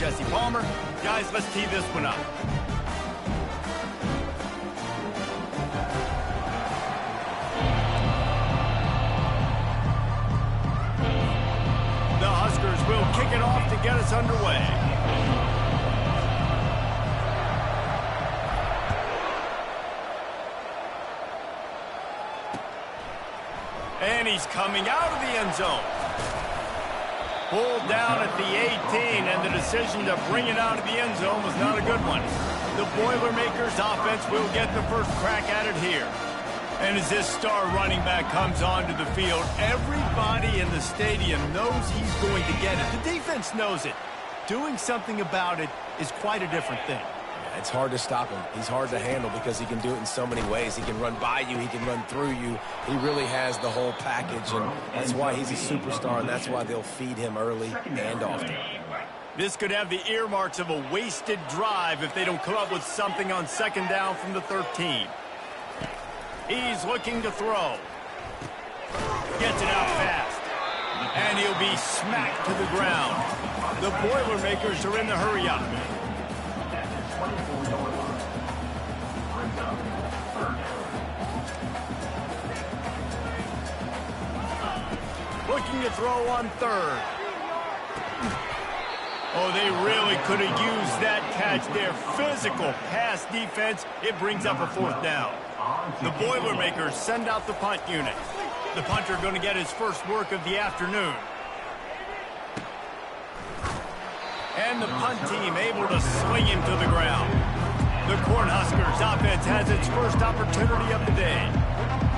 Jesse Palmer. Guys, let's tee this one up. The Huskers will kick it off to get us underway. And he's coming out of the end zone. Pulled down at the 18, and the decision to bring it out of the end zone was not a good one. The Boilermakers offense will get the first crack at it here. And as this star running back comes onto the field, everybody in the stadium knows he's going to get it. The defense knows it. Doing something about it is quite a different thing. It's hard to stop him. He's hard to handle because he can do it in so many ways. He can run by you. He can run through you. He really has the whole package, and that's why he's a superstar, and that's why they'll feed him early and often. This could have the earmarks of a wasted drive if they don't come up with something on second down from the 13. He's looking to throw. Gets it out fast. And he'll be smacked to the ground. The Boilermakers are in the hurry-up. Looking to throw on third. Oh, they really could have used that catch there. Physical pass defense. It brings up a fourth down. The Boilermakers send out the punt unit. The punter going to get his first work of the afternoon. And the punt team able to sling him to the ground. The Cornhuskers offense has its first opportunity of the day.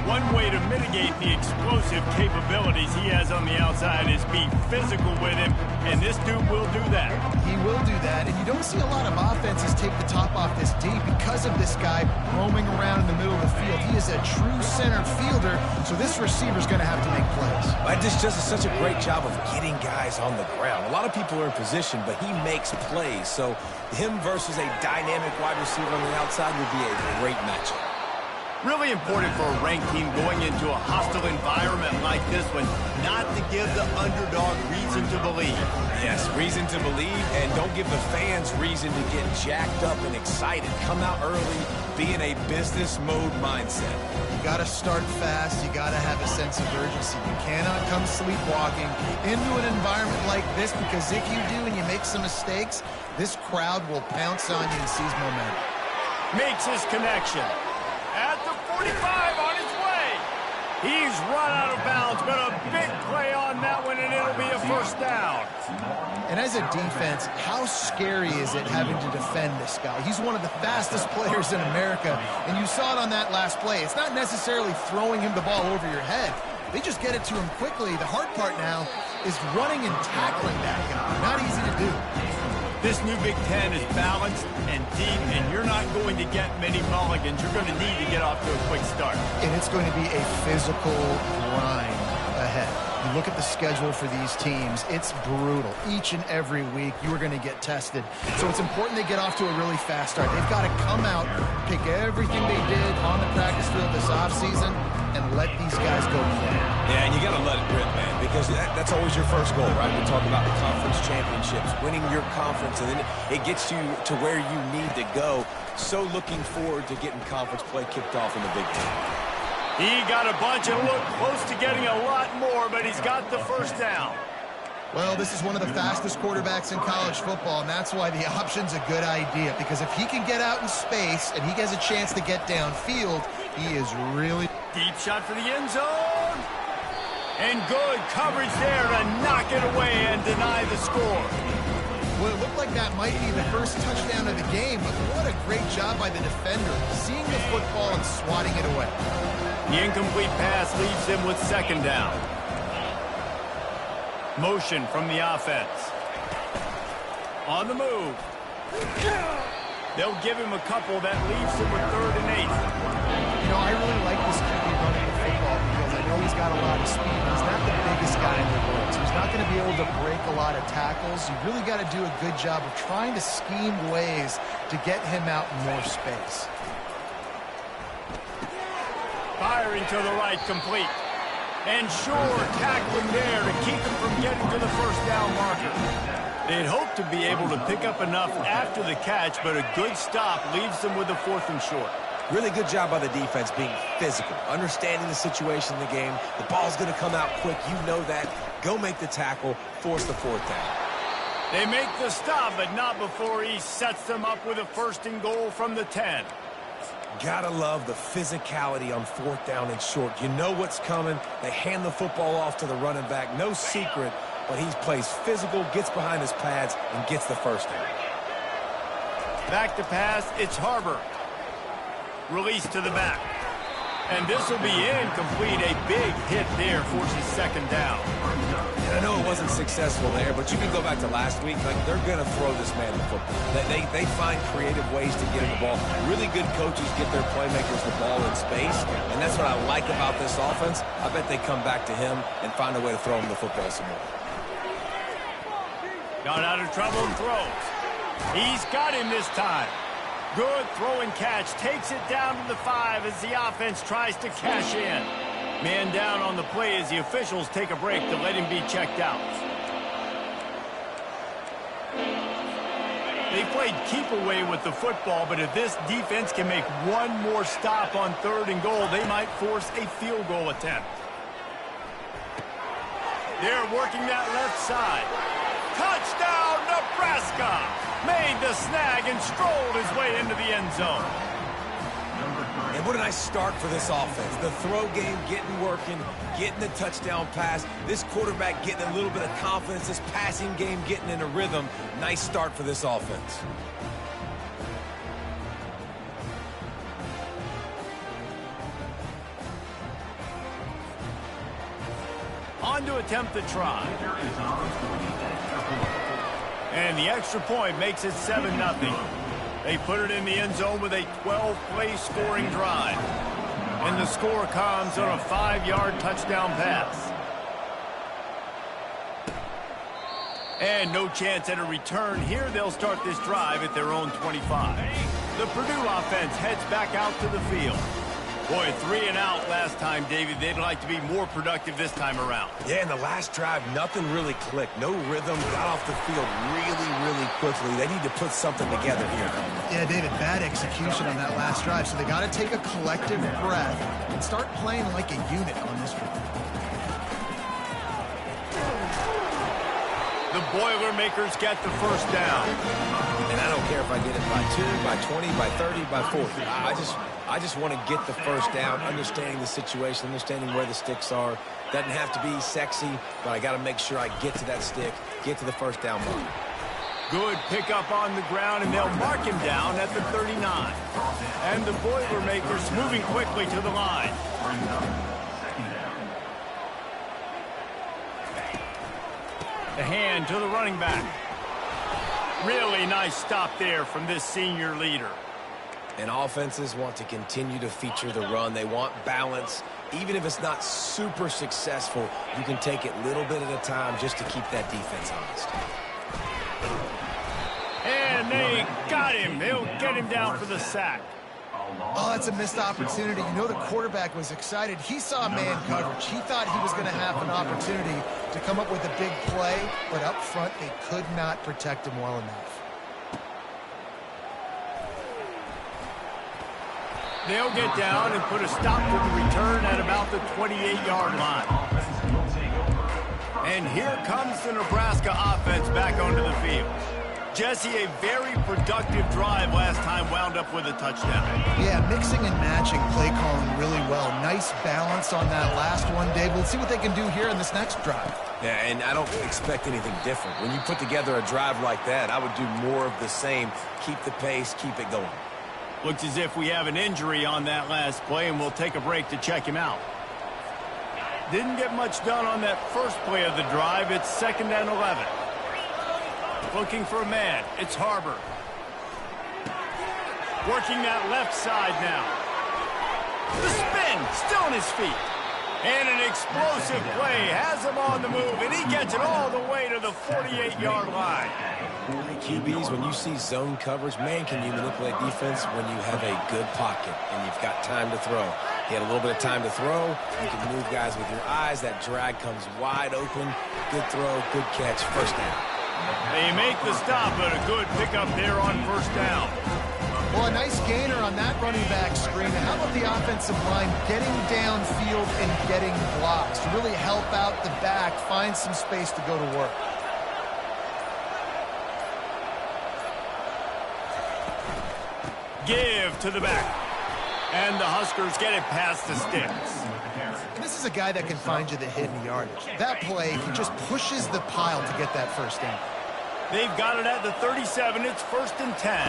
One way to mitigate the explosive capabilities he has on the outside is be physical with him, and this dude will do that. He will do that, and you don't see a lot of offenses take the top off this D because of this guy roaming around in the middle of the field. He is a true center fielder, so this receiver's going to have to make plays. This just is such a great job of getting guys on the ground. A lot of people are in position, but he makes plays, so him versus a dynamic wide receiver on the outside would be a great matchup. Really important for a ranked team going into a hostile environment like this one, not to give the underdog reason to believe. Yes, reason to believe, and don't give the fans reason to get jacked up and excited. Come out early, be in a business mode mindset. You got to start fast. You got to have a sense of urgency. You cannot come sleepwalking into an environment like this, because if you do and you make some mistakes, this crowd will pounce on you and seize momentum. Makes his connection. At the 45 on his way. He's run out of bounds, but a big play on that one, and it'll be a first down. And as a defense, how scary is it having to defend this guy? He's one of the fastest players in America, and you saw it on that last play. It's not necessarily throwing him the ball over your head. They just get it to him quickly. The hard part now is running and tackling that guy. Not easy to do. This new Big Ten is balanced and deep, and you're not going to get many mulligans. You're going to need to get off to a quick start. And it's going to be a physical grind ahead. You look at the schedule for these teams, it's brutal. Each and every week, you are going to get tested. So it's important they get off to a really fast start. They've got to come out, pick everything they did on the practice field this offseason, and let these guys go play. Yeah, and you got to let it rip, man, because that's always your first goal, right? We talk about the conference championships, winning your conference, and then it gets you to where you need to go. So looking forward to getting conference play kicked off in the Big Ten. He got a bunch and looked close to getting a lot more, but he's got the first down. Well, this is one of the fastest quarterbacks in college football, and that's why the option's a good idea, because if he can get out in space and he has a chance to get downfield, he is really... Deep shot for the end zone. And good coverage there to knock it away and deny the score. Well, it looked like that might be the first touchdown of the game, but what a great job by the defender, seeing the football and swatting it away. The incomplete pass leaves him with second down. Motion from the offense. On the move. They'll give him a couple that leaves him with 3rd and 8. You know, I really like this QB running the football because I know he's got a lot of speed. He's not the biggest guy in the world, so he's not going to be able to break a lot of tackles. You really got to do a good job of trying to scheme ways to get him out in more space. Firing to the right, complete. And sure, tackling there to keep him from getting to the first down marker. They'd hope to be able to pick up enough after the catch, but a good stop leaves them with a 4th and short. Really good job by the defense being physical, understanding the situation in the game. The ball's going to come out quick. You know that. Go make the tackle, force the 4th down. They make the stop, but not before he sets them up with a 1st and goal from the 10. Gotta love the physicality on 4th down and short. You know what's coming. They hand the football off to the running back. No secret, but he plays physical, gets behind his pads, and gets the 1st down. Back to pass, it's Harbor. Release to the back. And this will be incomplete. A big hit there forces 2nd down. And I know it wasn't successful there, but you can go back to last week. Like, they're going to throw this man the football. They find creative ways to get him the ball. Really good coaches get their playmakers the ball in space, and that's what I like about this offense. I bet they come back to him and find a way to throw him the football some more. Got out of trouble and throws. He's got him this time. Good throw and catch. Takes it down to the 5 as the offense tries to cash in. Man down on the play as the officials take a break to let him be checked out. They played keep away with the football, but if this defense can make one more stop on 3rd and goal, they might force a field goal attempt. They're working that left side. Touchdown, Nebraska! Made the snag and strolled his way into the end zone. And what a nice start for this offense. The throw game getting working, getting the touchdown pass. This quarterback getting a little bit of confidence. This passing game getting in a rhythm. Nice start for this offense. On to attempt the try. And the extra point makes it 7-0. They put it in the end zone with a 12-play scoring drive. And the score comes on a 5-yard touchdown pass. And no chance at a return here. They'll start this drive at their own 25. The Purdue offense heads back out to the field. Boy, 3 and out last time, David. They'd like to be more productive this time around. Yeah, in the last drive, nothing really clicked. No rhythm. Got off the field really quickly. They need to put something together here. Yeah, David, bad execution on that last drive. So they got to take a collective breath and start playing like a unit on this one. The Boilermakers get the 1st down. And I don't care if I get it by 2, by 20, by 30, by 40. I just want to get the 1st down, understanding the situation, understanding where the sticks are. Doesn't have to be sexy, but I got to make sure I get to that stick, get to the 1st down mark. Good pickup on the ground, and they'll mark him down at the 39. And the Boilermakers moving quickly to the line. The hand to the running back. Really nice stop there from this senior leader. And offenses want to continue to feature the run. They want balance. Even if it's not super successful, you can take it little bit at a time just to keep that defense honest. And they got him. They'll get him down for the sack. Oh, that's a missed opportunity. You know the quarterback was excited. He saw man coverage. He thought he was going to have an opportunity to come up with a big play, but up front they could not protect him well enough. They'll get down and put a stop to the return at about the 28-yard line. And here comes the Nebraska offense back onto the field. Jesse, a very productive drive last time wound up with a touchdown. Yeah, mixing and matching play calling really well. Nice balance on that last one, Dave. Let's see what they can do here in this next drive. Yeah, and I don't expect anything different. When you put together a drive like that, I would do more of the same. Keep the pace, keep it going. Looks as if we have an injury on that last play, and we'll take a break to check him out. Didn't get much done on that first play of the drive. It's 2nd and 11. Looking for a man. It's Harbor. Working that left side now. The spin, still on his feet. And an explosive play has him on the move, and he gets it all the way to the 48-yard line. QBs, when you see zone coverage, man, can you manipulate defense when you have a good pocket and you've got time to throw. He had a little bit of time to throw. You can move guys with your eyes. That drag comes wide open. Good throw, good catch, first down. They make the stop, but a good pickup there on first down. Well, a nice gainer on that running back screen. And how about the offensive line getting downfield and getting blocks to really help out the back, find some space to go to work. Give to the back. And the Huskers get it past the sticks. This is a guy that can find you the hidden yardage. That play, he just pushes the pile to get that first down. They've got it at the 37. It's 1st and 10.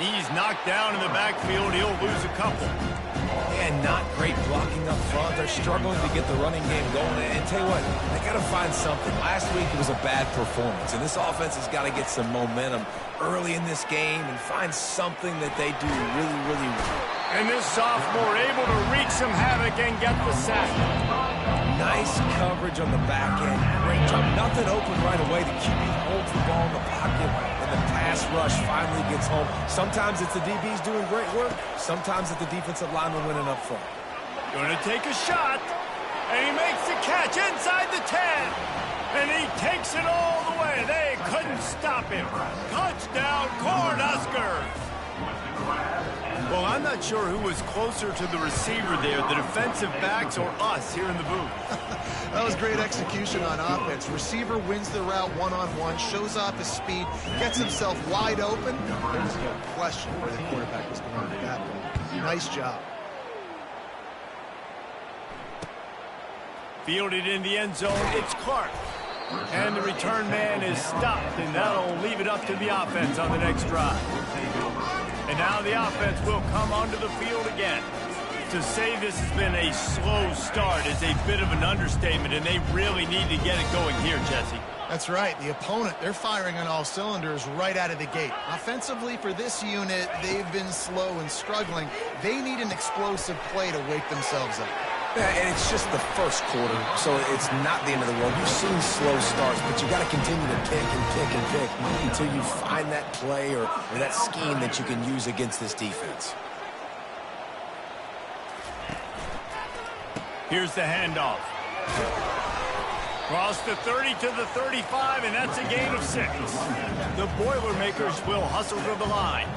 He's knocked down in the backfield. He'll lose a couple. And not great blocking up front. They're struggling to get the running game going. And tell you what, they got to find something. Last week it was a bad performance, and this offense has got to get some momentum early in this game and find something that they do really, really well. And this sophomore able to wreak some havoc and get the sack. Nice coverage on the back end. Great job. Nothing open right away. The QB holds the ball in the pocket, and the pass rush finally gets home. Sometimes it's the DBs doing great work. Sometimes it's the defensive lineman winning up front. Going to take a shot, and he makes the catch inside the 10. And he takes it all the way. They couldn't stop him. Touchdown, Cornhuskers. Well, I'm not sure who was closer to the receiver there, the defensive backs or us here in the booth. That was great execution on offense. Receiver wins the route one-on-one, shows off his speed, gets himself wide open. There was no question where the quarterback was going with that ball. Nice job. Fielded in the end zone, it's Clark. And the return man is stopped, and that'll leave it up to the offense on the next drive. And now the offense will come onto the field again. To say this has been a slow start is a bit of an understatement, and they really need to get it going here, Jesse. That's right. The opponent, they're firing on all cylinders right out of the gate. Offensively, for this unit, they've been slow and struggling. They need an explosive play to wake themselves up. Yeah, and it's just the first quarter, so it's not the end of the world. You've seen slow starts, but you got to continue to pick and pick and pick until you find that play or that scheme that you can use against this defense. Here's the handoff. Cross the 30 to the 35, and that's a gain of 6. The Boilermakers will hustle to the line.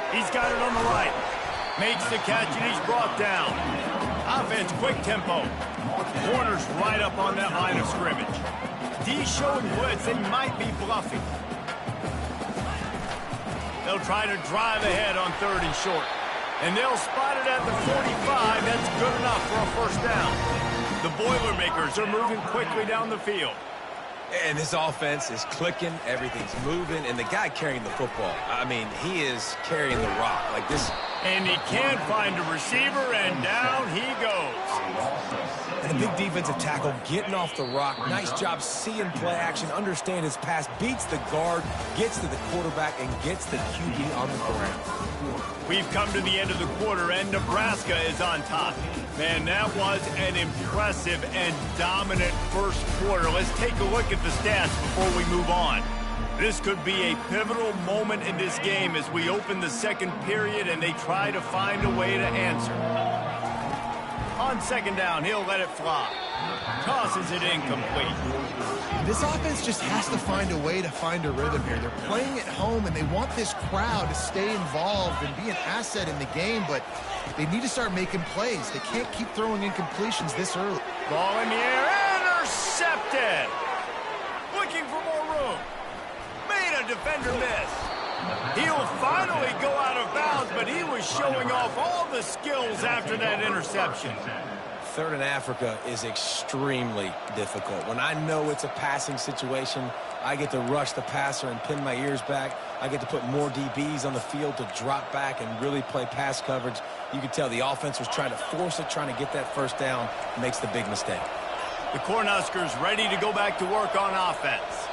He's got it on the right. Makes the catch, and he's brought down. Offense, quick tempo. Corners right up on that line of scrimmage. D showing blitz. They might be bluffing. They'll try to drive ahead on 3rd and short. And they'll spot it at the 45. That's good enough for a first down. The Boilermakers are moving quickly down the field. And this offense is clicking, everything's moving, and the guy carrying the football, I mean, he is carrying the rock like this. And he can't find a receiver, and down he goes. And a big defensive tackle getting off the rock. Nice job seeing play action, understand his pass, beats the guard, gets to the quarterback, and gets the QB on the ground. We've come to the end of the quarter, and Nebraska is on top. Man, that was an impressive and dominant first quarter. Let's take a look at the stats before we move on. This could be a pivotal moment in this game as we open the second period and they try to find a way to answer. On 2nd down, he'll let it fly. Tosses it incomplete. This offense just has to find a way to find a rhythm here. They're playing at home, and they want this crowd to stay involved and be an asset in the game, but they need to start making plays. They can't keep throwing incompletions this early. Ball in the air, intercepted. Looking for more room. Made a defender miss. He'll finally go out of bounds, but he was showing off all the skills after that interception. 3rd and Africa is extremely difficult. When I know it's a passing situation, I get to rush the passer and pin my ears back. I get to put more DBs on the field to drop back and really play pass coverage. You can tell the offense was trying to force it, trying to get that first down, makes the big mistake. The Cornhuskers ready to go back to work on offense.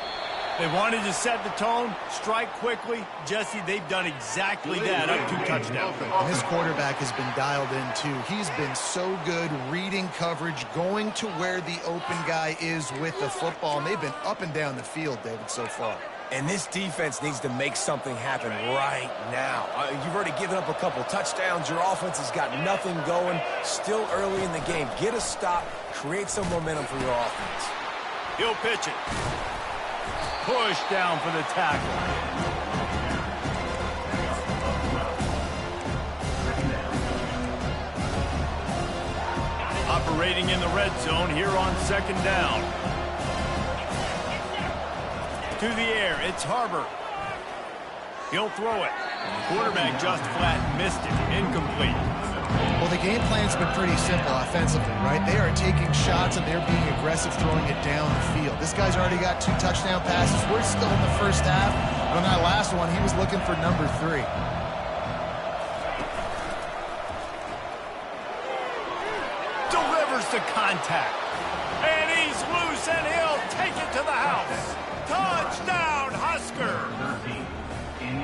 They wanted to set the tone, strike quickly. Jesse, they've done exactly that, up 2 touchdowns. And this quarterback has been dialed in, too. He's been so good reading coverage, going to where the open guy is with the football. And they've been up and down the field, David, so far. And this defense needs to make something happen right now. You've already given up a couple touchdowns. Your offense has got nothing going. Still early in the game. Get a stop. Create some momentum for your offense. He'll pitch it. Push down for the tackle. Operating in the red zone here on 2nd down. To the air, it's Harbor. He'll throw it. Quarterback just flat missed it. Incomplete. Well, the game plan's been pretty simple offensively, right? They are taking shots and they're being aggressive, throwing it down the field. This guy's already got 2 touchdown passes. We're still in the first half. On that last one, he was looking for number 3. Delivers the contact. And he's loose, and he'll take it to the house. Touchdown, Husker!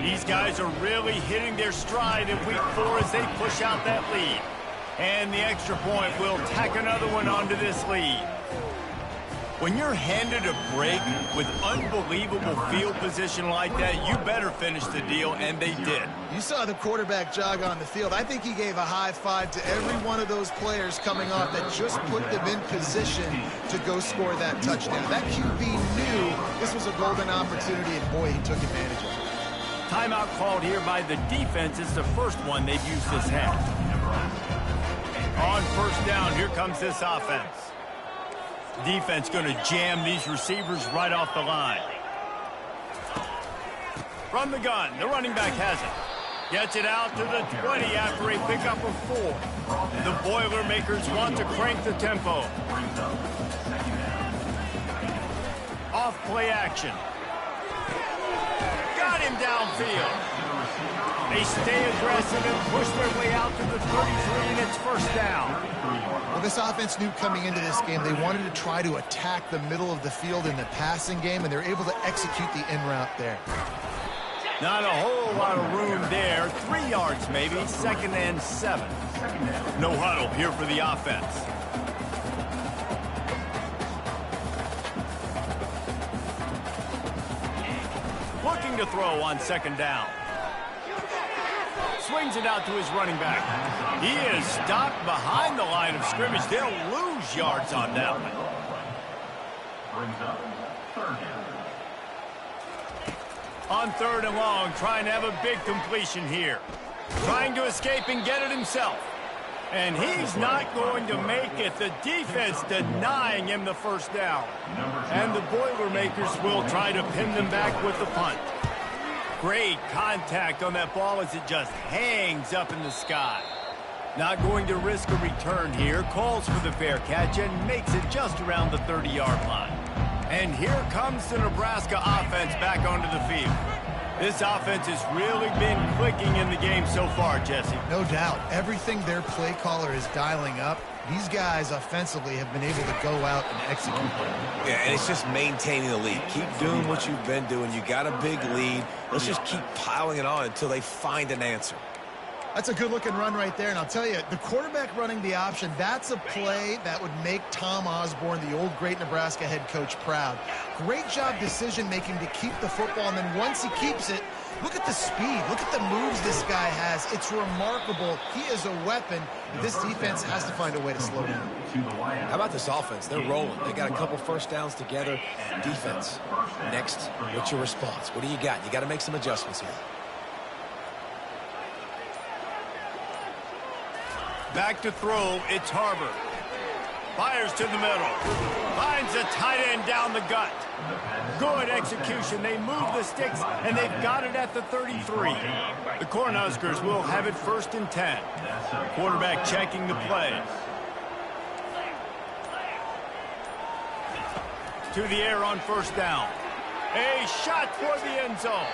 These guys are really hitting their stride in week 4 as they push out that lead. And the extra point will tack another one onto this lead. When you're handed a break with unbelievable field position like that, you better finish the deal, and they did. You saw the quarterback jog on the field. I think he gave a high five to every one of those players coming off that just put them in position to go score that touchdown. That QB knew this was a golden opportunity, and boy, he took advantage of it. Timeout called here by the defense. It's the first one they've used this half. On 1st down, here comes this offense. Defense going to jam these receivers right off the line. From the gun, the running back has it. Gets it out to the 20 after a pickup of 4. The Boilermakers want to crank the tempo. Off play action. Got him downfield. They stay aggressive and push their way out to the 33, and it's 1st down. Well, this offense knew coming into this game they wanted to try to attack the middle of the field in the passing game, and they're able to execute the in route there. Not a whole lot of room there. 3 yards maybe, 2nd and 7. No huddle here for the offense. Looking to throw on 2nd down. Swings it out to his running back. He is stopped behind the line of scrimmage. They'll lose yards on that one. On 3rd and long, trying to have a big completion here. Trying to escape and get it himself. And he's not going to make it. The defense denying him the 1st down. And the Boilermakers will try to pin them back with the punt. Great contact on that ball as it just hangs up in the sky. Not going to risk a return here. Calls for the fair catch and makes it just around the 30-yard line. And here comes the Nebraska offense back onto the field. This offense has really been clicking in the game so far, Jesse. No doubt. Everything their play caller is dialing up, these guys offensively have been able to go out and execute. Yeah, and it's just maintaining the lead. Keep doing what you've been doing. You got a big lead. Let's just keep piling it on until they find an answer. That's a good-looking run right there, and I'll tell you, the quarterback running the option, that's a play that would make Tom Osborne, the old great Nebraska head coach, proud. Great job decision-making to keep the football, and then once he keeps it, look at the speed. Look at the moves this guy has. It's remarkable. He is a weapon. This defense has to find a way to slow down. How about this offense? They're rolling. They got a couple 1st downs together. Defense. Next, what's your response? What do you got? You got to make some adjustments here. Back to throw, it's Harbor. Fires to the middle. Finds a tight end down the gut. Good execution. They move the sticks, and they've got it at the 33. The Cornhuskers will have it 1st and 10. Quarterback checking the play. To the air on 1st down. A shot for the end zone.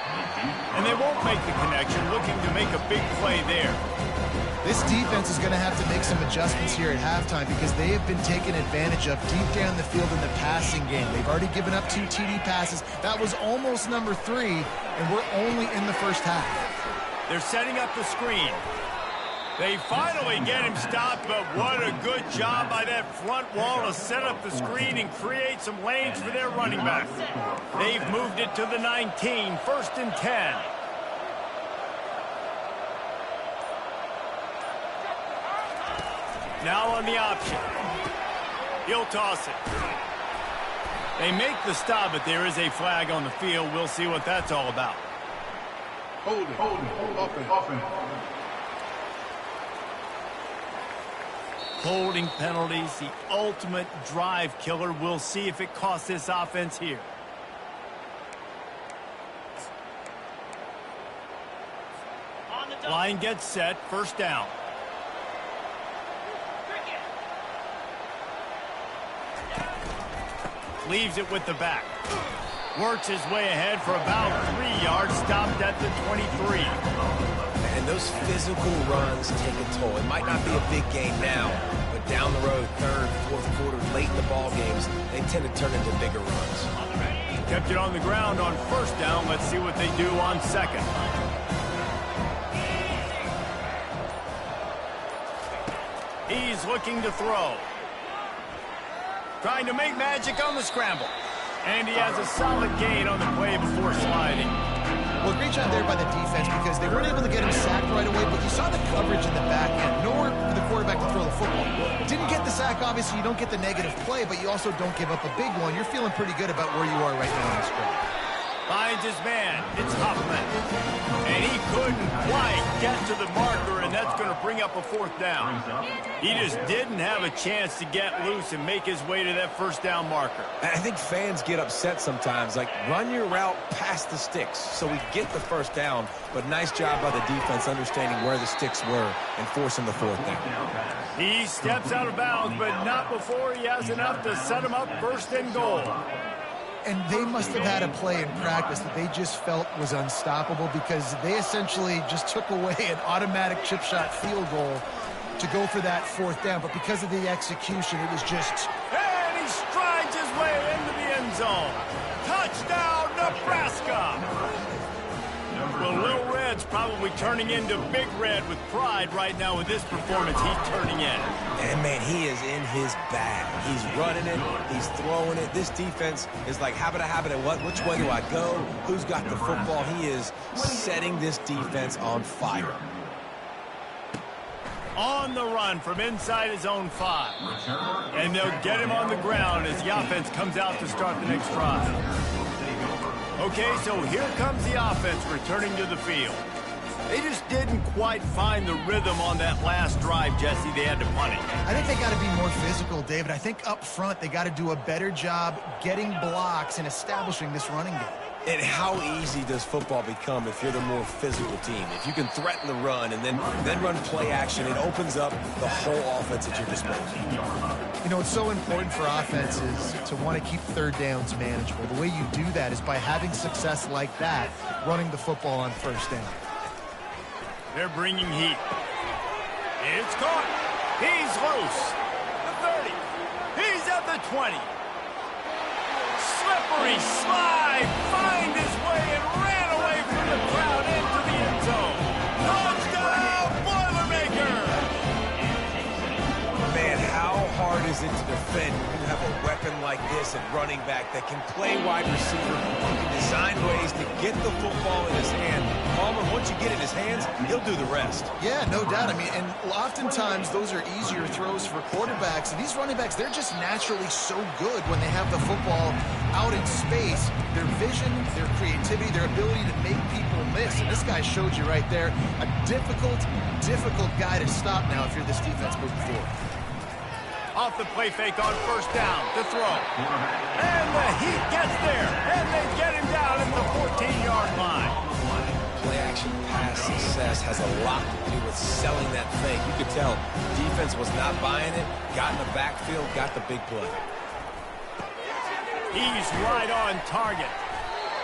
And they won't make the connection, looking to make a big play there. This defense is going to have to make some adjustments here at halftime because they have been taken advantage of deep down the field in the passing game. They've already given up 2 TD passes. That was almost number 3, and we're only in the first half. They're setting up the screen. They finally get him stopped, but what a good job by that front wall to set up the screen and create some lanes for their running back. They've moved it to the 19, 1st and 10. Now on the option. He'll toss it. They make the stop, but there is a flag on the field. We'll see what that's all about. Hold it, open. Holding penalties, the ultimate drive killer. We'll see if it costs this offense here. Line gets set, 1st down. Leaves it with the back. Works his way ahead for about 3 yards, stopped at the 23. And those physical runs take a toll. It might not be a big game now, but down the road, 3rd, 4th quarter, late in the ball games, they tend to turn into bigger runs. Kept it on the ground on 1st down. Let's see what they do on 2nd. He's looking to throw. Trying to make magic on the scramble. And he has a solid gain on the play before sliding. Well, great job there by the defense because they weren't able to get him sacked right away, but you saw the coverage in the back end. Nowhere for the quarterback to throw the football. Didn't get the sack, obviously. You don't get the negative play, but you also don't give up a big one. You're feeling pretty good about where you are right now in this drive. Finds his man. It's Huffman. And he couldn't quite get to the marker, and that's going to bring up a 4th down. He just didn't have a chance to get loose and make his way to that 1st down marker. I think fans get upset sometimes, like run your route past the sticks so we get the 1st down, but nice job by the defense understanding where the sticks were and forcing the 4th down. He steps out of bounds, but not before he has enough to set him up 1st and goal. And they must have had a play in practice that they just felt was unstoppable because they essentially just took away an automatic chip shot field goal to go for that 4th down. But because of the execution, it was just... And he strides his way into the end zone. Touchdown, Nebraska! Well, Little Red's probably turning into Big Red with pride right now with this performance he's turning in. And, man, he is in his bag. He's running it. He's throwing it. This defense is like, habit, what? Which way do I go? Who's got the football? He is setting this defense on fire. On the run from inside his own 5. And they'll get him on the ground as the offense comes out to start the next drive. Okay, so here comes the offense returning to the field. They just didn't quite find the rhythm on that last drive, Jesse. They had to punt it. I think they got to be more physical, David. I think up front they got to do a better job getting blocks and establishing this running game. And how easy does football become if you're the more physical team? If you can threaten the run and then run play action, it opens up the whole offense at your disposal. You know, it's so important for offenses to want to keep 3rd downs manageable. The way you do that is by having success like that, running the football on 1st down. They're bringing heat. It's caught. He's loose. The 30. He's at the 20. Slippery slide. Find his way and ran away from the crowd into the end zone. Touchdown, Boilermaker. Man, how hard is it to defend when you have a weapon like this at running back that can play wide receiver, who can design ways to get the football in his hand. Palmer, once you get it in his hands, he'll do the rest. Yeah, no doubt. I mean, and oftentimes those are easier throws for quarterbacks. And these running backs, they're just naturally so good when they have the football out in space. Their vision, their creativity, their ability to make people miss. And this guy showed you right there, a difficult guy to stop now if you're this defense moving forward. Off the play fake on 1st down to throw. And the heat gets there. And they get him down at the 14-yard line. Play action pass success has a lot to do with selling that fake. You could tell defense was not buying it, got in the backfield, got the big play. He's right on target.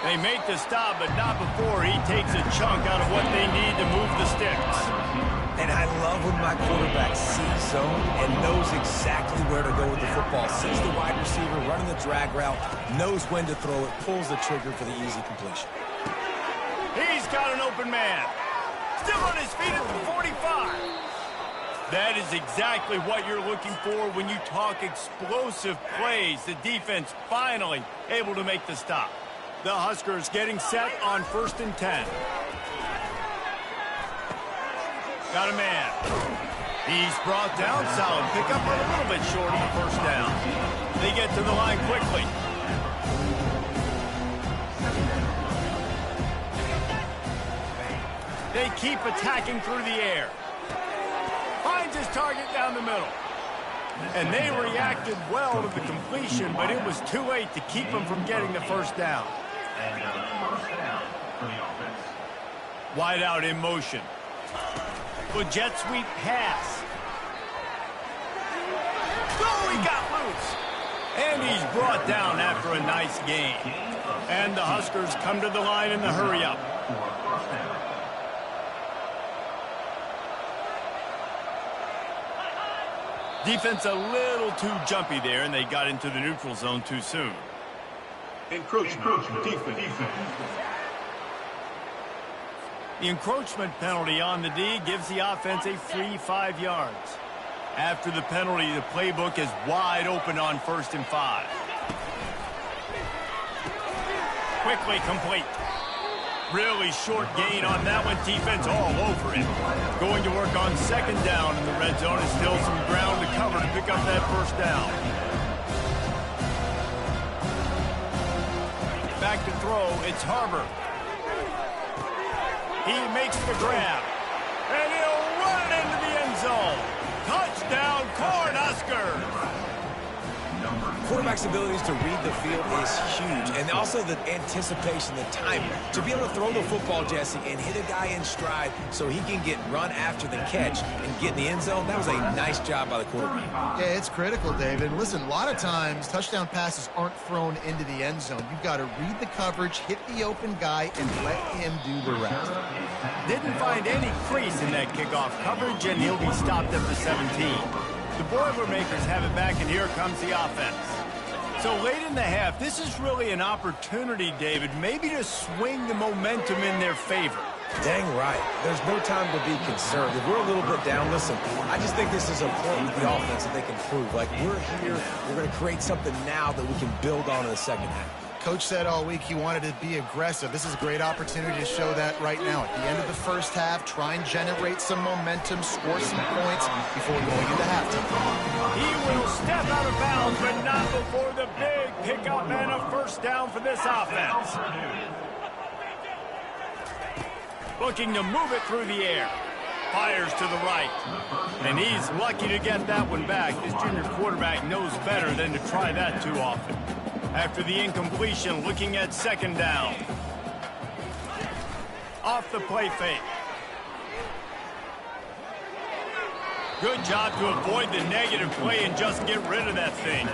They make the stop, but not before he takes a chunk out of what they need to move the sticks. And I love when my quarterback sees zone and knows exactly where to go with the football. Sees the wide receiver running the drag route, knows when to throw it, pulls the trigger for the easy completion. He's got an open man. Still on his feet at the 45. That is exactly what you're looking for when you talk explosive plays. The defense finally able to make the stop. The Huskers getting set on 1st and 10. Got a man. He's brought down. Solid pickup, but a little bit short of the first down. They get to the line quickly. They keep attacking through the air. Finds his target down the middle. And they reacted well to the completion, but it was too late to keep them from getting the first down. Wide out in motion. Good jet sweep pass. Oh, he got loose. And he's brought down after a nice gain. And the Huskers come to the line in the hurry-up. Defense a little too jumpy there, and they got into the neutral zone too soon. Encroachment. Defense. The encroachment penalty on the D gives the offense a free 5 yards. After the penalty, the playbook is wide open on 1st and 5. Quickly complete. Really short gain on that one. Defense all over it. Going to work on 2nd down in the red zone. And still some ground to cover to pick up that first down. Back to throw. It's Harbor. He makes the grab. And he'll run it into the end zone. Touchdown, Cornhuskers. Quarterback's abilities to read the field is huge, and also the anticipation, the timing. To be able to throw the football, Jesse, and hit a guy in stride so he can get run after the catch and get in the end zone, that was a nice job by the quarterback. Yeah, it's critical, David. Listen, a lot of times touchdown passes aren't thrown into the end zone. You've got to read the coverage, hit the open guy, and let him do the rest. Didn't find any crease in that kickoff coverage, and he'll be stopped at the 17. The Boilermakers have it back, and here comes the offense. So late in the half, this is really an opportunity, David, maybe to swing the momentum in their favor. Dang right. There's no time to be concerned. If we're a little bit down, listen, I just think this is a point with the offense that they can prove. Like, we're here, we're going to create something now that we can build on in the second half. Coach said all week he wanted to be aggressive. This is a great opportunity to show that right now. At the end of the first half, try and generate some momentum, score some points before going into halftime. He will step out of bounds, but not before the big pickup and a first down for this offense. Looking to move it through the air. Fires to the right. And he's lucky to get that one back. This junior quarterback knows better than to try that too often. After the incompletion, looking at 2nd down. Off the play fake. Good job to avoid the negative play and just get rid of that thing.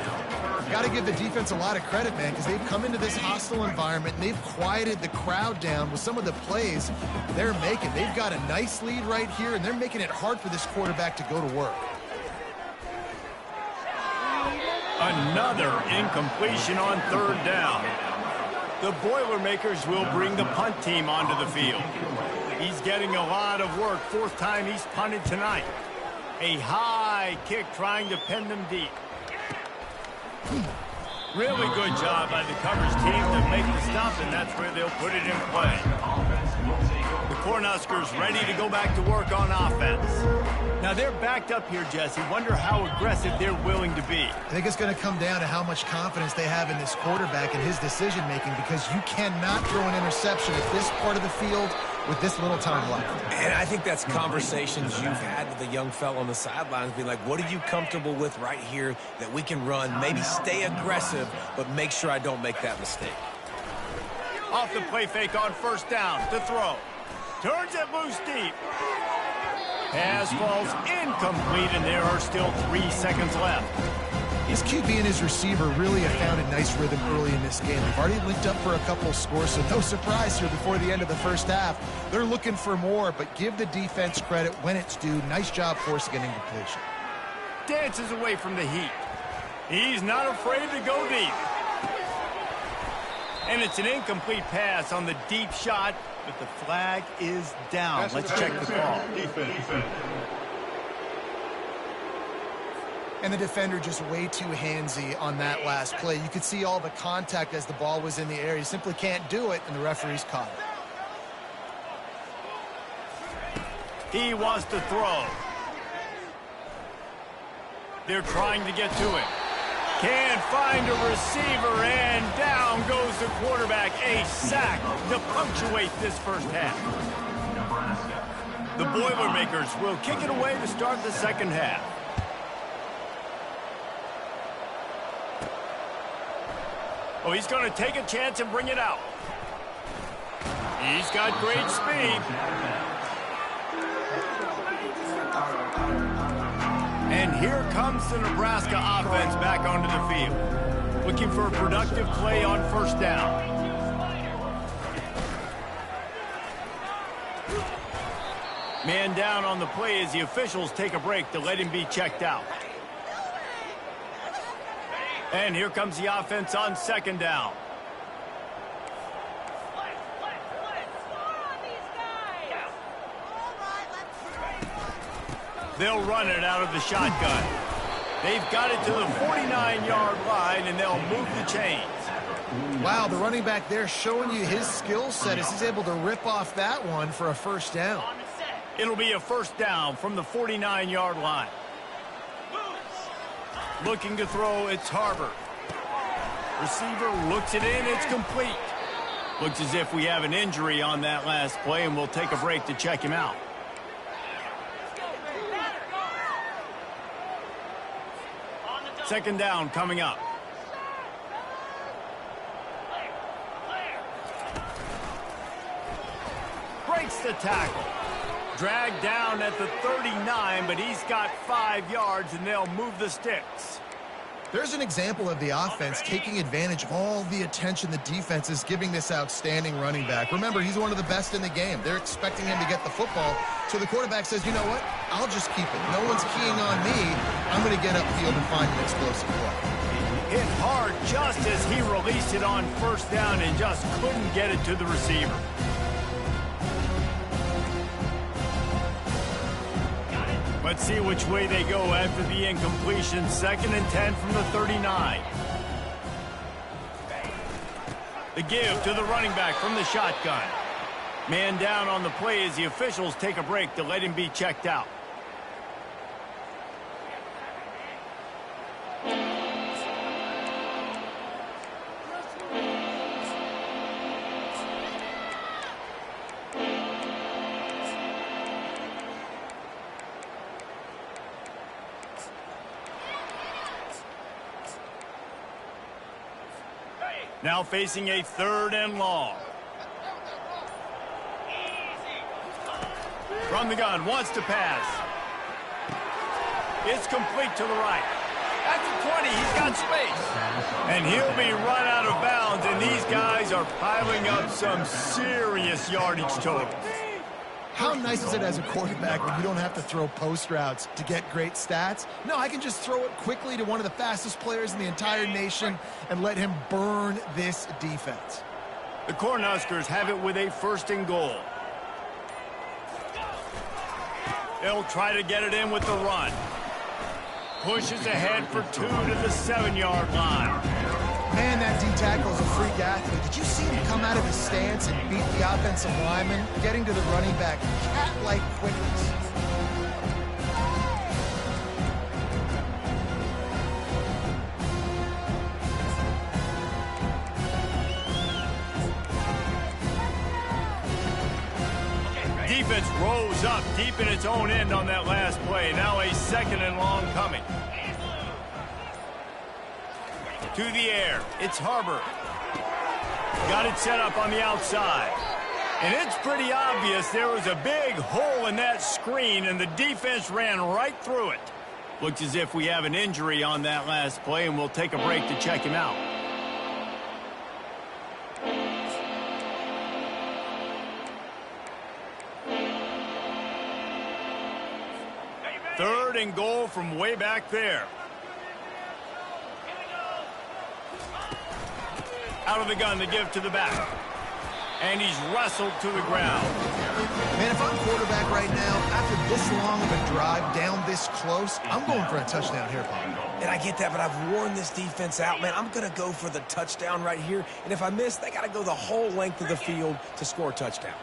Got to give the defense a lot of credit, man, because they've come into this hostile environment and they've quieted the crowd down with some of the plays they're making. They've got a nice lead right here, and they're making it hard for this quarterback to go to work. Another incompletion on 3rd down. The Boilermakers will bring the punt team onto the field. He's getting a lot of work. 4th time he's punted tonight. A high kick trying to pin them deep. Really good job by the coverage team to make the stop, and that's where they'll put it in play. The Cornhuskers ready to go back to work on offense. Now they're backed up here, Jesse. Wonder how aggressive they're willing to be. I think it's going to come down to how much confidence they have in this quarterback and his decision-making, because you cannot throw an interception at this part of the field with this little time left. And I think that's conversations you've had with the young fellow on the sidelines. Be like, what are you comfortable with right here that we can run? Maybe stay aggressive, but make sure I don't make that mistake. Off the play fake on 1st down to throw. Turns it loose deep. Pass falls incomplete, and there are still 3 seconds left. His QB and his receiver really have found a nice rhythm early in this game. They've already linked up for a couple scores, so no surprise here before the end of the first half. They're looking for more, but give the defense credit when it's due. Nice job forcing an incompletion. Dances away from the heat. He's not afraid to go deep. And it's an incomplete pass on the deep shot, but the flag is down. Let's check the call. Defense. And the defender just way too handsy on that last play. You could see all the contact as the ball was in the air. He simply can't do it, and the referee's caught it. He wants to throw. They're trying to get to it. Can't find a receiver, and down goes the quarterback. A sack to punctuate this first half. The Boilermakers will kick it away to start the second half. Oh, he's going to take a chance and bring it out. He's got great speed. And here comes the Nebraska offense back onto the field, looking for a productive play on first down. Man down on the play as the officials take a break to let him be checked out. And here comes the offense on second down. They'll run it out of the shotgun. They've got it to the 49-yard line, and they'll move the chains. Wow, the running back there showing you his skill set as he's able to rip off that one for a first down. It'll be a first down from the 49-yard line. Looking to throw, it's Harbor. Receiver looks it in, it's complete. Looks as if we have an injury on that last play, and we'll take a break to check him out. Second down coming up. Breaks the tackle. Dragged down at the 39, but he's got 5 yards, and they'll move the sticks. There's an example of the offense taking advantage of all the attention the defense is giving this outstanding running back. Remember, he's one of the best in the game. They're expecting him to get the football, so the quarterback says, you know what, I'll just keep it. No one's keying on me. I'm going to get upfield and find an explosive play. Hit hard just as he released it on first down and just couldn't get it to the receiver. Let's see which way they go after the incompletion. 2nd and 10 from the 39. The give to the running back from the shotgun. Man down on the play as the officials take a break to let him be checked out. Now facing a 3rd and long. From the gun, wants to pass. It's complete to the right. At the 20, he's got space. And he'll be run out of bounds, and these guys are piling up some serious yardage totals. How nice is it as a quarterback when you don't have to throw post routes to get great stats? No, I can just throw it quickly to one of the fastest players in the entire nation and let him burn this defense. The Cornhuskers have it with a 1st and goal. They'll try to get it in with the run. Pushes ahead for 2 to the 7-yard line. Man, that D-tackle is a freak athlete. Did you see him come out of his stance and beat the offensive lineman, getting to the running back? Cat-like quickness. Defense rose up deep in its own end on that last play. Now a 2nd and long coming. To the air, it's Harbor. Got it set up on the outside. And it's pretty obvious there was a big hole in that screen, and the defense ran right through it. Looks as if we have an injury on that last play, and we'll take a break to check him out. Third and goal from way back there. Out of the gun to give to the back. And he's wrestled to the ground. Man, if I'm quarterback right now, after this long of a drive down this close, I'm going for a touchdown here, Paul. And I get that, but I've worn this defense out, man. I'm going to go for the touchdown right here. And if I miss, they got to go the whole length of the field to score a touchdown.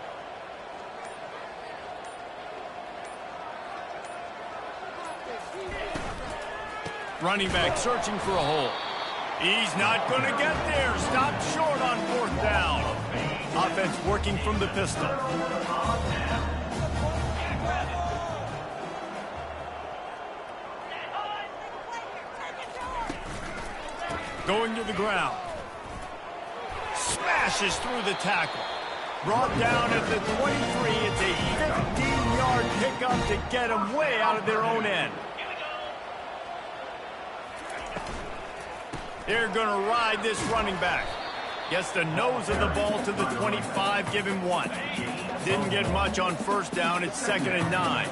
Running back searching for a hole. He's not going to get there. Stopped short on fourth down. Offense working from the pistol. Going to the ground. Smashes through the tackle. Brought down at the 23. It's a 15-yard pickup to get them way out of their own end. They're going to ride this running back. Gets the nose of the ball to the 25, give him one. Didn't get much on first down. It's 2nd and 9.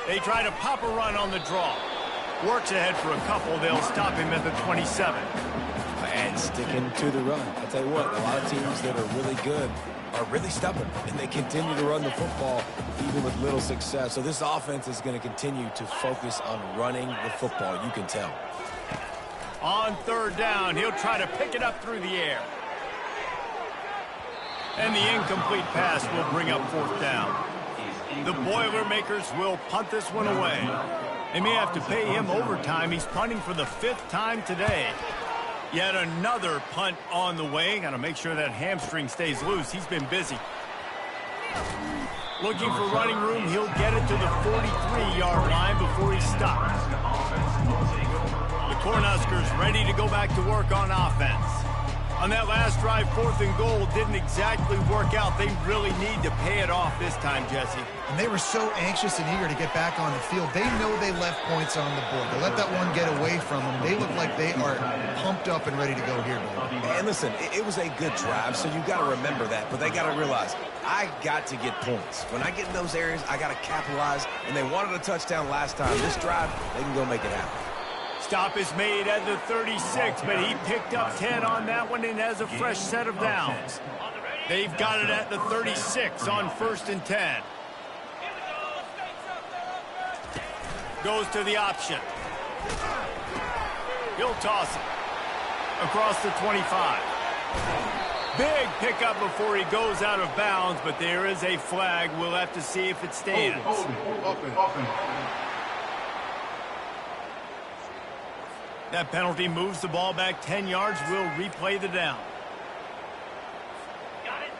They try to pop a run on the draw. Works ahead for a couple. They'll stop him at the 27. And sticking to the run. I'll tell you what, a lot of teams that are really good are really stubborn, and they continue to run the football even with little success. So this offense is going to continue to focus on running the football. You can tell. On third down, he'll try to pick it up through the air. And the incomplete pass will bring up fourth down. The Boilermakers will punt this one away. They may have to pay him overtime. He's punting for the 5th time today. Yet another punt on the way. Got to make sure that hamstring stays loose. He's been busy. Looking for running room. He'll get it to the 43-yard line before he stops. The Cornhuskers ready to go back to work on offense. On that last drive, 4th and goal didn't exactly work out. They really need to pay it off this time, Jesse. And they were so anxious and eager to get back on the field. They know they left points on the board. They let that one get away from them. They look like they are pumped up and ready to go here, baby. And listen, it was a good drive, so you got to remember that. But they got to realize, I got to get points. When I get in those areas, I got to capitalize. And they wanted a touchdown last time. This drive, they can go make it happen. Stop is made at the 36, but he picked up 10 on that one and has a fresh set of downs. They've got it at the 36 on 1st and 10. Goes to the option. He'll toss it across the 25. Big pickup before he goes out of bounds, but there is a flag. We'll have to see if it stands. That penalty moves the ball back 10 yards. We'll replay the down.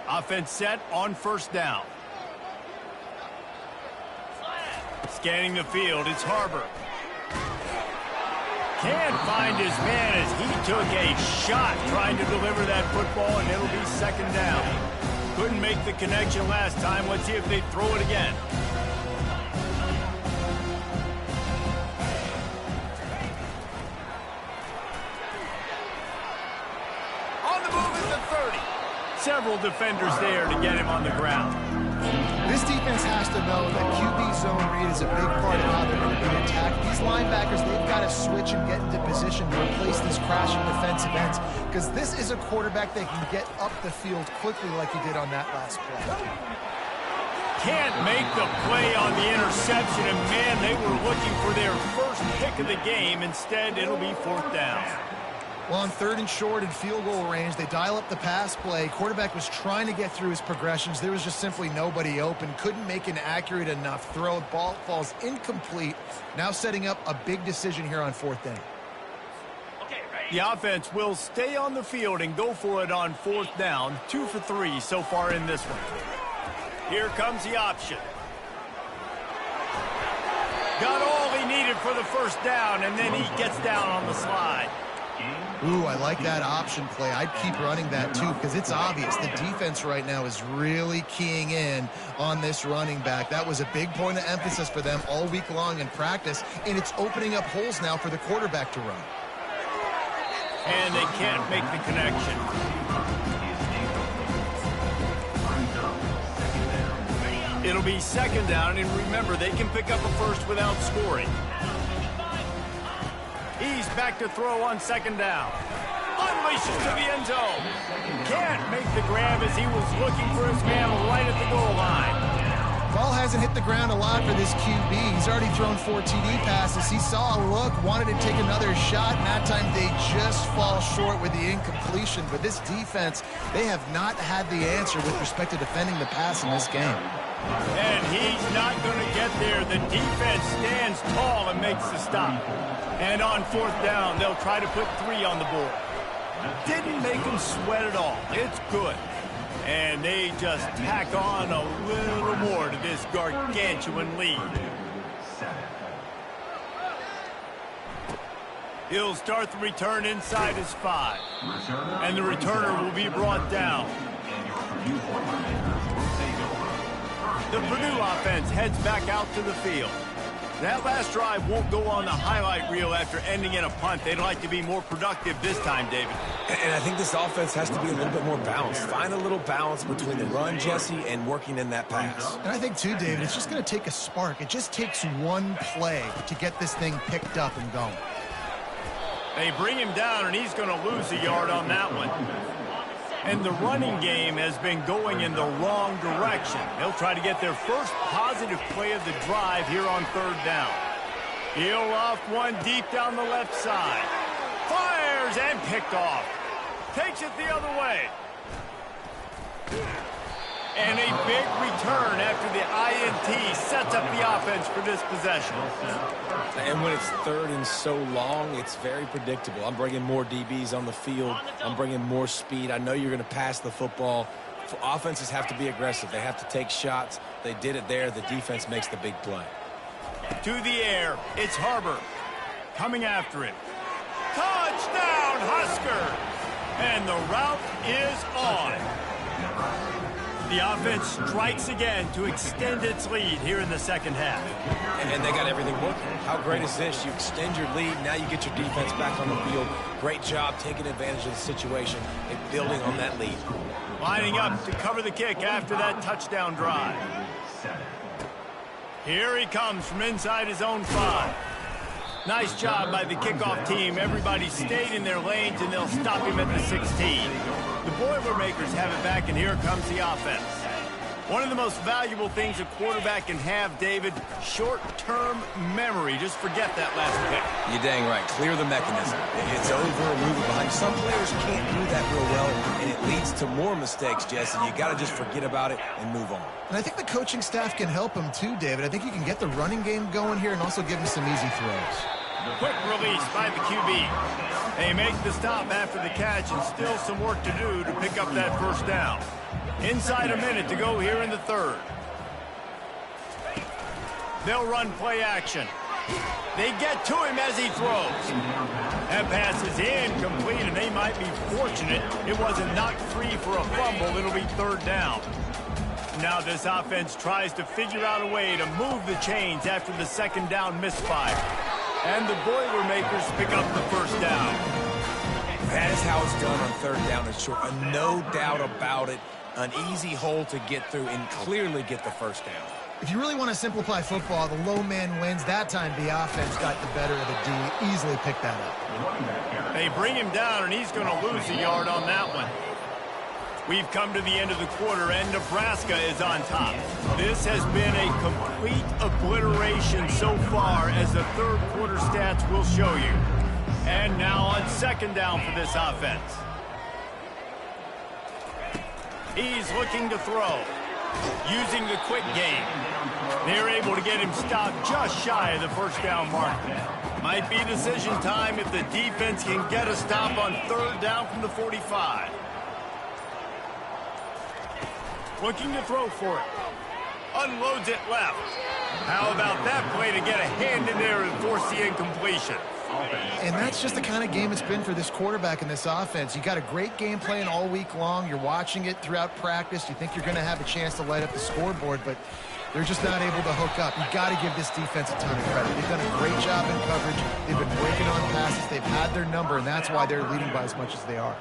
Offense set on 1st down. Scanning the field, it's Harbor. Can't find his man as he took a shot trying to deliver that football, and it'll be 2nd down. Couldn't make the connection last time. Let's see if they throw it again. Several defenders there to get him on the ground. This defense has to know that QB zone read is a big part of how they're going to be attacked. These linebackers, they've got to switch and get into position to replace these crashing defensive ends, because this is a quarterback that can get up the field quickly like he did on that last play. Can't make the play on the interception, and man, they were looking for their first pick of the game. Instead, it'll be 4th down. Well, on 3rd and short and field goal range, they dial up the pass play. Quarterback was trying to get through his progressions. There was just simply nobody open. Couldn't make an accurate enough throw. Ball falls incomplete. Now setting up a big decision here on 4th down. The offense will stay on the field and go for it on 4th down. 2 for 3 so far in this one. Here comes the option. Got all he needed for the 1st down, and then he gets down on the slide. Ooh, I like that option play. I'd keep running that too because it's obvious the defense right now is really keying in on this running back. That was a big point of emphasis for them all week long in practice, and it's opening up holes now for the quarterback to run. And they can't make the connection. It'll be second down, and remember, they can pick up a first without scoring. He's back to throw on second down. Unleashes to the end zone. Can't make the grab as he was looking for his man right at the goal line. Ball hasn't hit the ground a lot for this QB. He's already thrown 4 TD passes. He saw a look, wanted to take another shot, and that time they just fall short with the incompletion. But this defense, they have not had the answer with respect to defending the pass in this game. And he's not going to get there. The defense stands tall and makes the stop. And on fourth down, they'll try to put 3 on the board. Didn't make them sweat at all. It's good. And they just tack on a little more to this gargantuan lead. He'll start the return inside his 5. And the returner will be brought down. The Purdue offense heads back out to the field. That last drive won't go on the highlight reel after ending in a punt. They'd like to be more productive this time, David. And I think this offense has to be a little bit more balanced. Find a little balance between the run, Jesse, and working in that pass. And I think, too, David, it's just going to take a spark. It just takes one play to get this thing picked up and going. They bring him down, and he's going to lose a yard on that one. And the running game has been going in the wrong direction. They'll try to get their first positive play of the drive here on third down. He'll off one deep down the left side. Fires and picked off. Takes it the other way. And a big return after the INT sets up the offense for this possession. And when it's third and so long, it's very predictable. I'm bringing more DBs on the field. I'm bringing more speed. I know you're going to pass the football. Offenses have to be aggressive. They have to take shots. They did it there. The defense makes the big play. To the air. It's Harbor. Coming after it. Touchdown, Husker! And the route is on. The offense strikes again to extend its lead here in the second half. And they got everything working. How great is this? You extend your lead. Now you get your defense back on the field. Great job taking advantage of the situation and building on that lead. Lining up to cover the kick after that touchdown drive. Here he comes from inside his own 5. Nice job by the kickoff team. Everybody stayed in their lanes, and they'll stop him at the 16. The Boilermakers have it back, and here comes the offense. One of the most valuable things a quarterback can have, David, short-term memory. Just forget that last pick. You're dang right. Clear the mechanism. It's over and move it behind. Some players can't do that real well, and it leads to more mistakes, Jesse. You got to just forget about it and move on. And I think the coaching staff can help him too, David. I think you can get the running game going here and also give him some easy throws. Quick release by the QB. They make the stop after the catch, and still some work to do to pick up that first down. Inside a minute to go here in the third. They'll run play action. They get to him as he throws. That pass is incomplete, and they might be fortunate it wasn't knocked free for a fumble. It'll be third down. Now this offense tries to figure out a way to move the chains after the second down misfire. And the Boilermakers pick up the first down. That is how it's done on third down and short. No doubt about it. An easy hole to get through and clearly get the first down. If you really want to simplify football, the low man wins. That time the offense got the better of the D. Easily picked that up. They bring him down, and he's going to lose a yard on that one. We've come to the end of the quarter, and Nebraska is on top. This has been a complete obliteration so far, as the third quarter stats will show you. And now on second down for this offense. He's looking to throw, using the quick game. They're able to get him stopped just shy of the first down mark. Might be decision time if the defense can get a stop on third down from the 45. Looking to throw for it. Unloads it left. How about that play to get a hand in there and force the incompletion? And that's just the kind of game it's been for this quarterback and this offense. You got a great game plan all week long. You're watching it throughout practice. You think you're going to have a chance to light up the scoreboard, but they're just not able to hook up. You got to give this defense a ton of credit. They've done a great job in coverage. They've been breaking on passes. They've had their number, and that's why they're leading by as much as they are.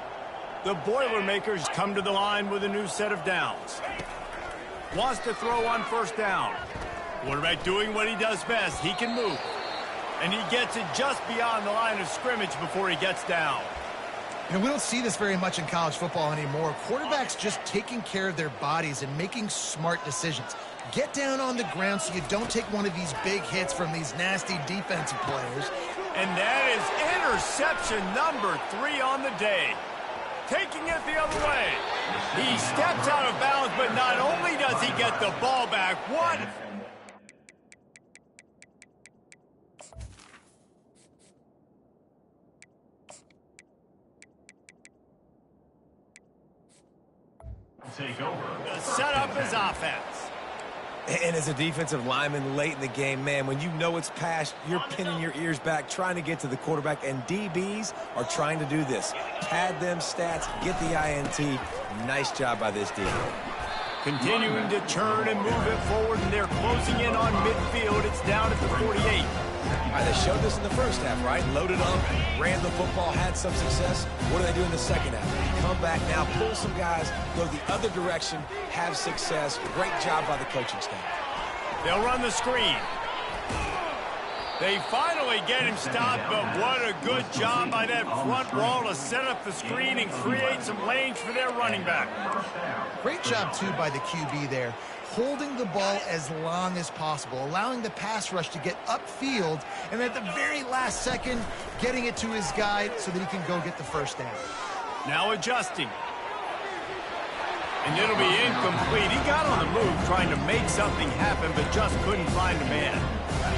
The Boilermakers come to the line with a new set of downs. Wants to throw on first down. Quarterback doing what he does best. He can move. And he gets it just beyond the line of scrimmage before he gets down. You know, we don't see this very much in college football anymore. Quarterbacks just taking care of their bodies and making smart decisions. Get down on the ground so you don't take one of these big hits from these nasty defensive players. And that is interception number 3 on the day. Taking it the other way. He steps out of bounds, but not only does he get the ball back, what? Take over. Set up his offense. And as a defensive lineman late in the game, man, when you know it's past, you're pinning your ears back, trying to get to the quarterback, and DBs are trying to do this. Pad them stats, get the INT. Nice job by this D. Continuing to turn and move it forward, and they're closing in on midfield. It's down at the 48. All right, they showed this in the first half, right? Loaded up, ran the football, had some success. What do they do in the second half? Come back now, pull some guys, go the other direction, have success. Great job by the coaching staff. They'll run the screen. They finally get him stopped, but what a good job by that front wall to set up the screen and create some lanes for their running back. Great job, too, by the QB there. Holding the ball as long as possible, allowing the pass rush to get upfield, and at the very last second, getting it to his guy so that he can go get the first down. Now adjusting. And it'll be incomplete. He got on the move trying to make something happen, but just couldn't find a man.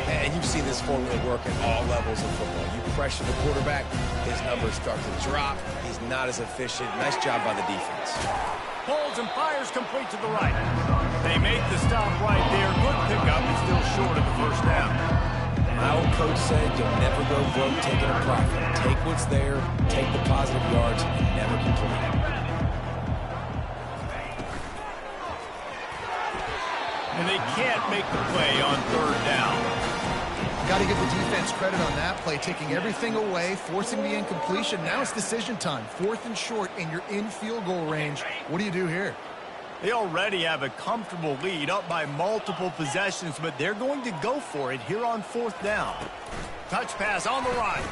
And you've seen this formula work at all levels of football. You pressure the quarterback, his numbers start to drop. He's not as efficient. Nice job by the defense. Pulls and fires complete to the right. They make the stop right there. Good pickup, but still short of the first down. My old coach said you'll never go broke taking a profit. Take what's there, take the positive yards, and never complain. And they can't make the play on third down. Got to give the defense credit on that play, taking everything away, forcing the incompletion. Now it's decision time. 4th and short, and you're in field goal range. What do you do here? They already have a comfortable lead, up by multiple possessions, but they're going to go for it here on 4th down. Touch pass on the right.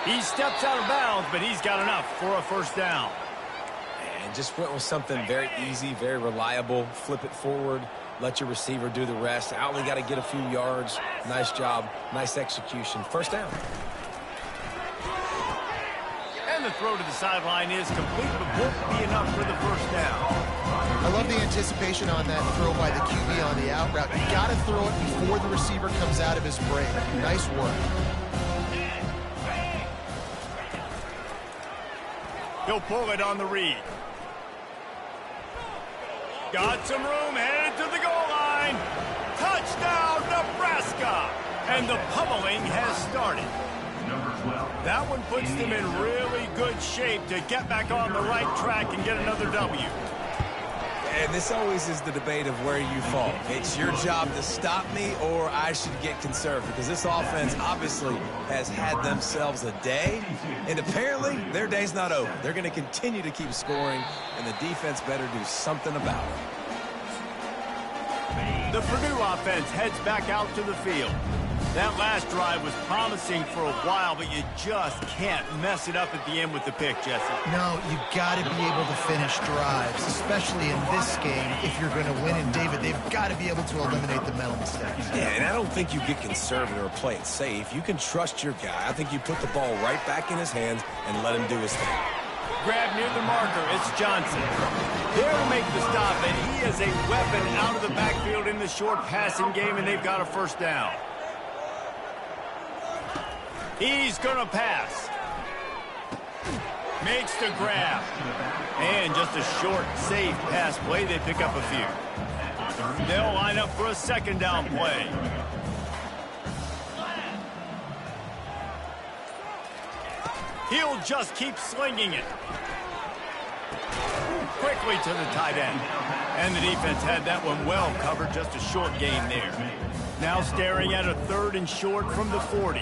He steps out of bounds, but he's got enough for a first down. And just went with something very easy, very reliable. Flip it forward. Let your receiver do the rest. I only got to get a few yards. Nice job. Nice execution. First down. And the throw to the sideline is complete, but won't be enough for the first down. I love the anticipation on that throw by the QB on the out route. You got to throw it before the receiver comes out of his break. Nice work. He'll pull it on the read. Got some room, headed to the goal line. Touchdown, Nebraska! And the pummeling has started. That one puts them in really good shape to get back on the right track and get another W. And this always is the debate of where you fall. It's your job to stop me, or I should get conservative, because this offense obviously has had themselves a day, and apparently their day's not over. They're going to continue to keep scoring, and the defense better do something about it. The Purdue offense heads back out to the field. That last drive was promising for a while, but you just can't mess it up at the end with the pick, Jesse. No, you got to be able to finish drives, especially in this game. If you're going to win, and David, they've got to be able to eliminate the mental mistakes. Yeah, and I don't think you get conservative or play it safe. You can trust your guy. I think you put the ball right back in his hands and let him do his thing. Grab near the marker, it's Johnson. There to make the stop, and he is a weapon out of the backfield in the short passing game, and they've got a first down. He's going to pass. Makes the grab. And just a short, safe pass play. They pick up a few. They'll line up for a second down play. He'll just keep slinging it. Quickly to the tight end. And the defense had that one well covered, just a short gain there. Now staring at a 3rd and short from the 40.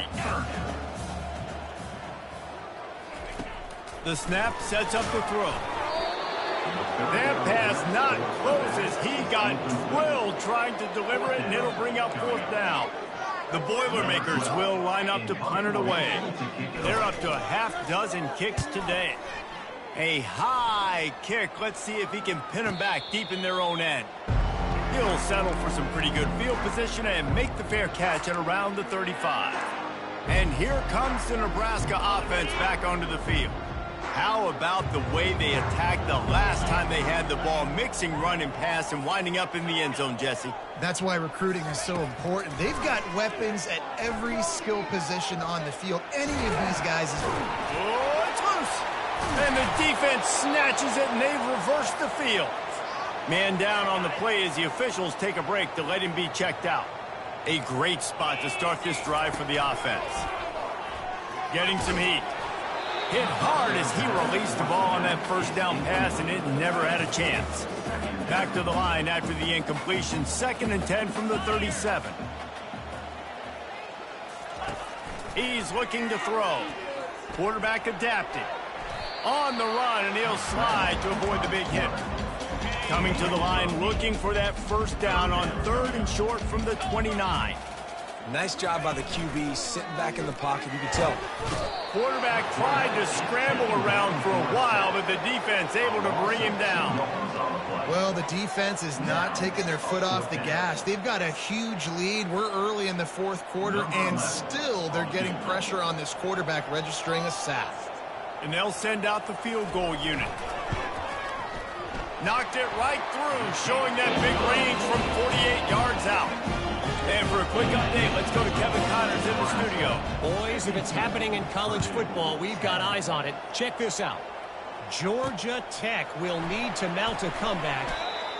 The snap sets up the throw. That pass not close as he got drilled trying to deliver it, and it'll bring up 4th down. The Boilermakers will line up to punt it away. They're up to a half-dozen kicks today. A high kick. Let's see if he can pin them back deep in their own end. He'll settle for some pretty good field position and make the fair catch at around the 35. And here comes the Nebraska offense back onto the field. How about the way they attacked the last time they had the ball, mixing run and pass and winding up in the end zone, Jesse? That's why recruiting is so important. They've got weapons at every skill position on the field. Any of these guys is... Oh, it's loose. And the defense snatches it, and they've reversed the field. Man down on the play as the officials take a break to let him be checked out. A great spot to start this drive for the offense. Getting some heat. Hit hard as he released the ball on that 1st down pass, and it never had a chance. Back to the line after the incompletion. 2nd and 10 from the 37. He's looking to throw. Quarterback adapted. On the run, and he'll slide to avoid the big hit. Coming to the line, looking for that 1st down on 3rd and short from the 29. Nice job by the QB, sitting back in the pocket. You can tell. Quarterback tried to scramble around for a while, but the defense able to bring him down. Well, the defense is not taking their foot off the gas. They've got a huge lead. We're early in the 4th quarter, and still they're getting pressure on this quarterback, registering a sack. And they'll send out the field goal unit. Knocked it right through, showing that big range from 48 yards out. And for a quick update, let's go to Kevin Connors in the studio. Boys, if it's happening in college football, we've got eyes on it. Check this out. Georgia Tech will need to mount a comeback,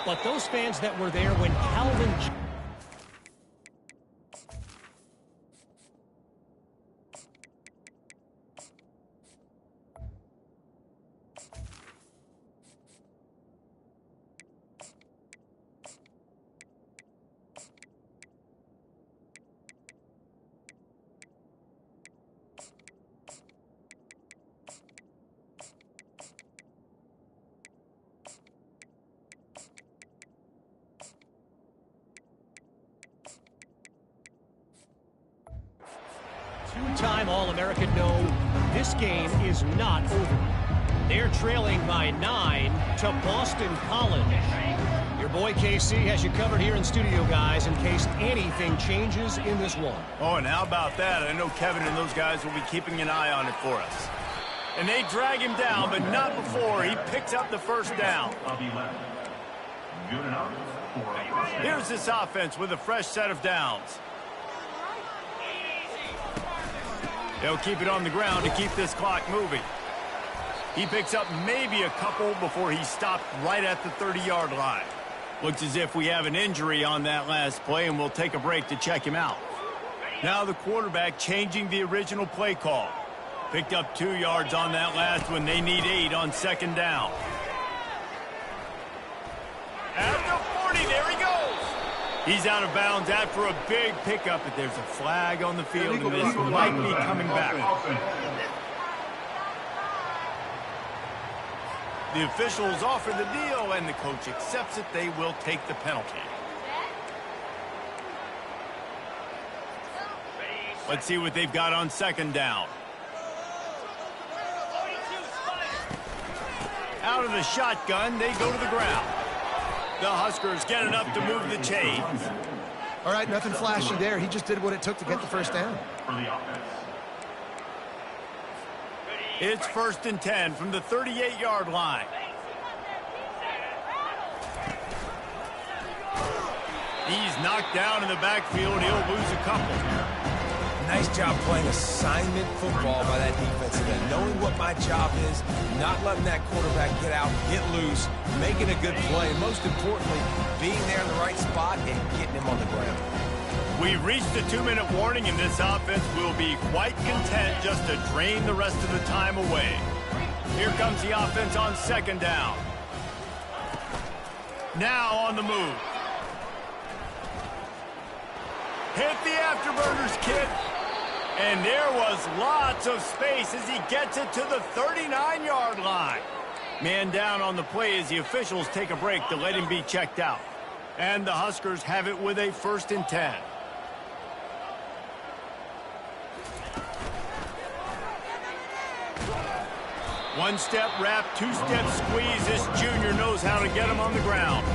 but those fans that were there when Calvin... Two-time All-American know this game is not over. They're trailing by 9 to Boston College. Your boy KC has you covered here in studio, guys, in case anything changes in this one. Oh, and how about that? I know Kevin and those guys will be keeping an eye on it for us. And they drag him down, but not before he picks up the 1st down. Good enough for a 1st down. Here's this offense with a fresh set of downs. They'll keep it on the ground to keep this clock moving. He picks up maybe a couple before he stopped right at the 30-yard line. Looks as if we have an injury on that last play, and we'll take a break to check him out. Now the quarterback changing the original play call. Picked up 2 yards on that last one. They need 8 on 2nd down. At the 40, there he goes. He's out of bounds after a big pickup, but there's a flag on the field, and this might be coming back. The officials offer the deal, and the coach accepts it. They will take the penalty. Let's see what they've got on 2nd down. Out of the shotgun, they go to the ground. The Huskers get enough to move the chains. All right, nothing flashy there. He just did what it took to get the 1st down. For the offense. It's 1st and 10 from the 38-yard line. He's knocked down in the backfield. He'll lose a couple. Nice job playing assignment football by that defensive end. Knowing what my job is, not letting that quarterback get out, get loose, making a good play, and most importantly, being there in the right spot and getting him on the ground. We've reached the 2-minute warning, and this offense will be quite content just to drain the rest of the time away. Here comes the offense on 2nd down. Now on the move. Hit the afterburners, kid. And there was lots of space as he gets it to the 39-yard line. Man down on the play as the officials take a break to let him be checked out. And the Huskers have it with a 1st and 10. One-step wrap, two-step squeeze. This junior knows how to get him on the ground.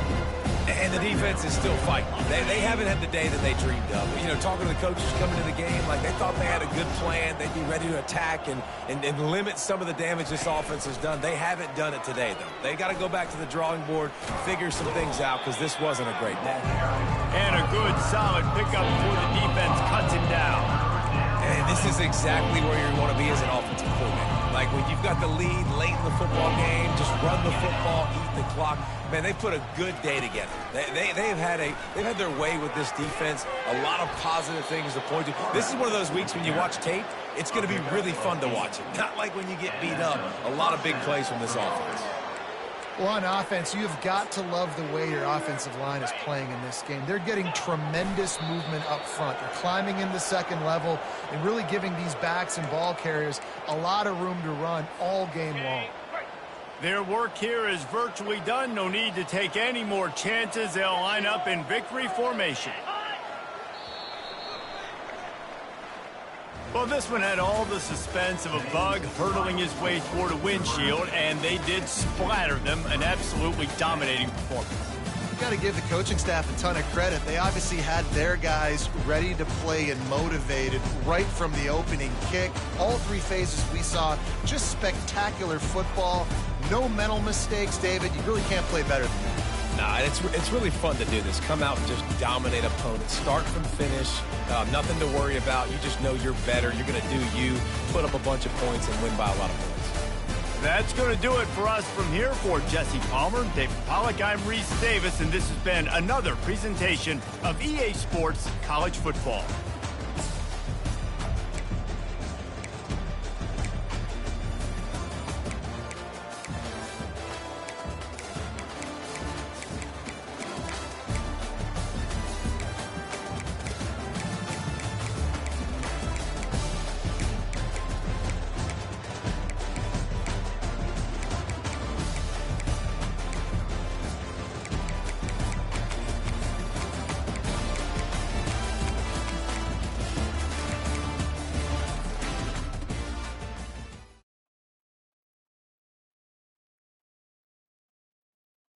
And the defense is still fighting. They haven't had the day that they dreamed of. You know, talking to the coaches coming to the game, like they thought they had a good plan. They'd be ready to attack and limit some of the damage this offense has done. They haven't done it today, though. They got to go back to the drawing board, figure some things out, because this wasn't a great day. And a good, solid pickup before the defense cuts him down. And this is exactly where you want to be as an offensive coordinator. Like when you've got the lead late in the football game, just run the football, eat the clock. Man, they put a good day together. They've had their way with this defense. A lot of positive things to point to. This is one of those weeks when you watch tape, it's going to be really fun to watch it. Not like when you get beat up. A lot of big plays from this offense. Well, on offense, you've got to love the way your offensive line is playing in this game. They're getting tremendous movement up front. They're climbing in the 2nd level and really giving these backs and ball carriers a lot of room to run all game long. Their work here is virtually done. No need to take any more chances. They'll line up in victory formation. Well, this one had all the suspense of a bug hurtling his way toward a windshield, and they did splatter them. An absolutely dominating performance. You got to give the coaching staff a ton of credit. They obviously had their guys ready to play and motivated right from the opening kick. All 3 phases we saw, just spectacular football. No mental mistakes, David. You really can't play better than that. Nah, it's really fun to do this. Come out and just dominate opponents. Start from finish. Nothing to worry about. You just know you're better. You're going to do you, put up a bunch of points, and win by a lot of points. That's going to do it for us from here. For Jesse Palmer, David Pollack, I'm Reese Davis, and this has been another presentation of EA Sports College Football.